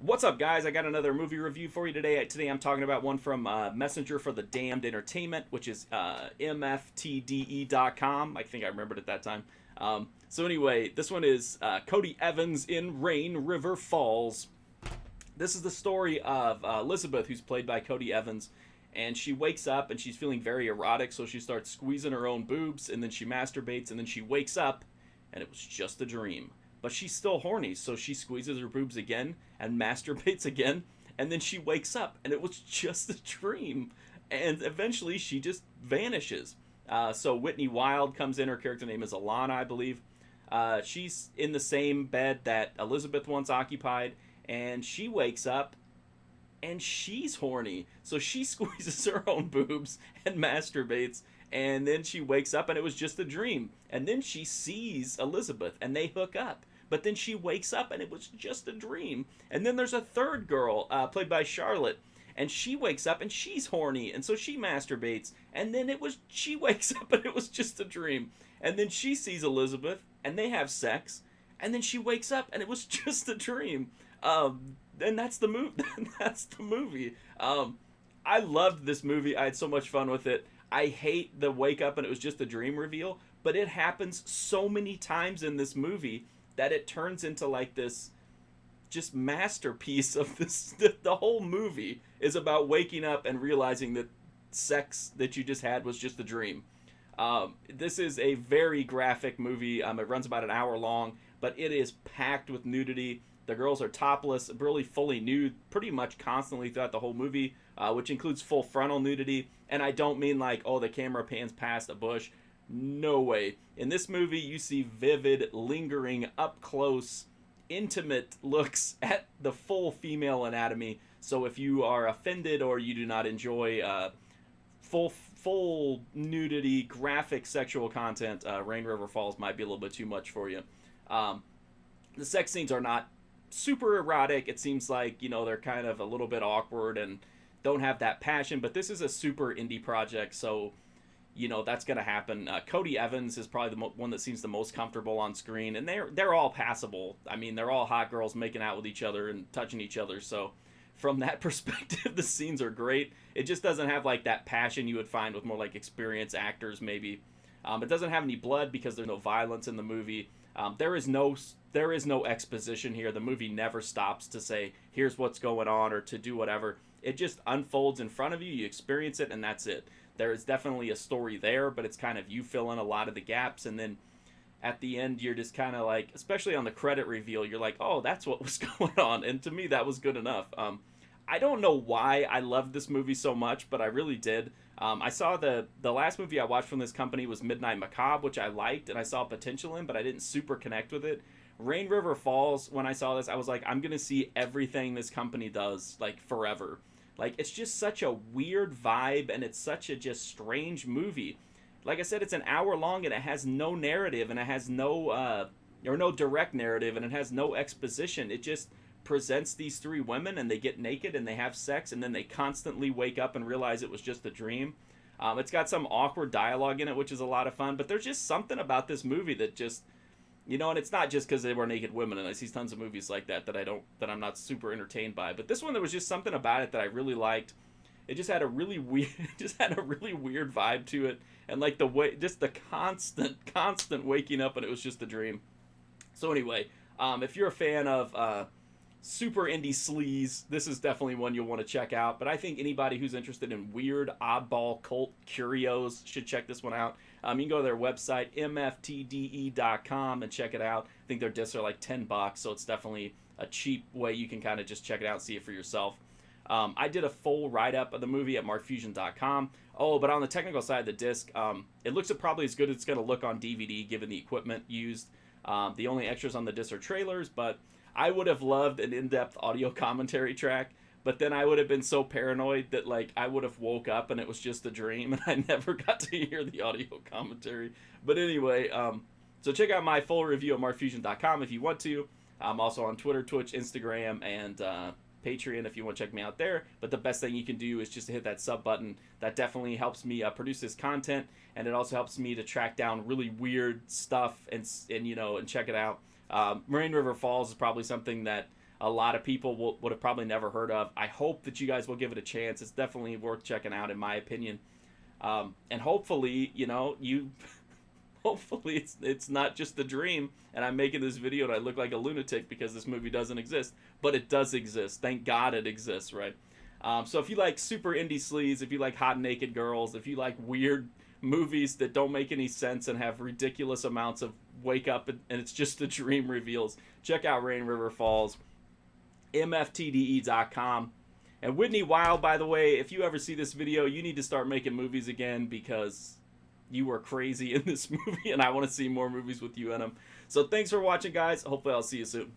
What's up, guys? I got another movie review for you today. Today I'm talking about one from Messenger for the Damned Entertainment, which is MFTDE.com. I think I remembered at that time. So anyway, this one is Cody Evans in Rain River Falls. This is the story of Elizabeth, who's played by Cody Evans, and she wakes up and she's feeling very erotic, so she starts squeezing her own boobs, and then she masturbates, and then she wakes up, and it was just a dream. But she's still horny, so she squeezes her boobs again and masturbates again, and then she wakes up, and it was just a dream. And eventually, she just vanishes. So Whitney Wild comes in. Her character name is Alana, I believe. She's in the same bed that Elizabeth once occupied, and she wakes up and she's horny. So she squeezes her own boobs and masturbates, and then she wakes up and it was just a dream. And then she sees Elizabeth and they hook up. But then she wakes up and it was just a dream. And then there's a third girl, played by Charlotte, and she wakes up and she's horny, and so she masturbates. And then she wakes up and it was just a dream. And then she sees Elizabeth and they have sex. And then she wakes up and it was just a dream. And that's the movie. That's the movie. I loved this movie. I had so much fun with it. I hate the wake up and it was just a dream reveal, but it happens so many times in this movie that it turns into like this just masterpiece of this. The whole movie is about waking up and realizing that sex that you just had was just a dream. This is a very graphic movie. It runs about an hour long, but it is packed with nudity. The girls are topless, really fully nude, pretty much constantly throughout the whole movie, which includes full frontal nudity. And I don't mean like, oh, the camera pans past a bush. No way. In this movie, you see vivid, lingering, up close, intimate looks at the full female anatomy. So if you are offended or you do not enjoy full nudity, graphic sexual content, Rain River Falls might be a little bit too much for you. The sex scenes are not super erotic. It seems like, they're kind of a little bit awkward and don't have that passion, but this is a super indie project, so that's gonna happen. Cody Evans is probably the one that seems the most comfortable on screen, and they're all passable. I mean, they're all hot girls making out with each other and touching each other, so from that perspective the scenes are great. It just doesn't have like that passion you would find with more like experienced actors maybe. It doesn't have any blood because there's no violence in the movie. There is no exposition here. The movie never stops to say here's what's going on or to do whatever. It just unfolds in front of you. You experience it, and that's it. There is definitely a story there, but it's kind of you fill in a lot of the gaps, and then at the end you're just kind of like, especially on the credit reveal, you're like, oh, that's what was going on. And to me that was good enough. I don't know why I loved this movie so much, but I really did. I saw the last movie I watched from this company was Midnight Macabre, which I liked and I saw potential in, but I didn't super connect with it. Rain River Falls, when I saw this, I was like, I'm gonna see everything this company does like forever. Like, it's just such a weird vibe, and it's such a just strange movie. Like I said, it's an hour long, and it has no narrative, and it has no direct narrative, and it has no exposition. It just presents these three women, and they get naked, and they have sex, and then they constantly wake up and realize it was just a dream. It's got some awkward dialogue in it, which is a lot of fun, but there's just something about this movie that just, and it's not just because they were naked women, and I see tons of movies like that I'm not super entertained by. But this one, there was just something about it that I really liked. It just had a really weird, vibe to it, and like the way, just the constant waking up, and it was just a dream. So anyway, if you're a fan of super indie sleaze, this is definitely one you'll want to check out. But I think anybody who's interested in weird, oddball, cult curios should check this one out. You can go to their website, MFTDE.com, and check it out. I think their discs are like $10, so it's definitely a cheap way you can kind of just check it out and see it for yourself. I did a full write-up of the movie at markfusion.com. Oh, but on the technical side of the disc, it looks probably as good as it's going to look on DVD given the equipment used. The only extras on the disc are trailers, but I would have loved an in-depth audio commentary track, but then I would have been so paranoid that like I would have woke up and it was just a dream and I never got to hear the audio commentary. But anyway, so check out my full review at markfusion.com if you want to. I'm also on Twitter, Twitch, Instagram, and Patreon if you want to check me out there. But the best thing you can do is just to hit that sub button. That definitely helps me produce this content, and it also helps me to track down really weird stuff and check it out. Rain River Falls is probably something that a lot of people would have probably never heard of. I hope that you guys will give it a chance. It's definitely worth checking out, in my opinion. And hopefully, you know, hopefully it's not just a dream and I'm making this video and I look like a lunatic because this movie doesn't exist, but it does exist. Thank God it exists, right? So if you like super indie sleaze, if you like hot naked girls, if you like weird movies that don't make any sense and have ridiculous amounts of wake up and it's just a dream reveals, check out Rain River Falls, MFTDE.com. And Whitney Wild, by the way, if you ever see this video, you need to start making movies again because you were crazy in this movie and I want to see more movies with you in them. So thanks for watching, guys. Hopefully I'll see you soon.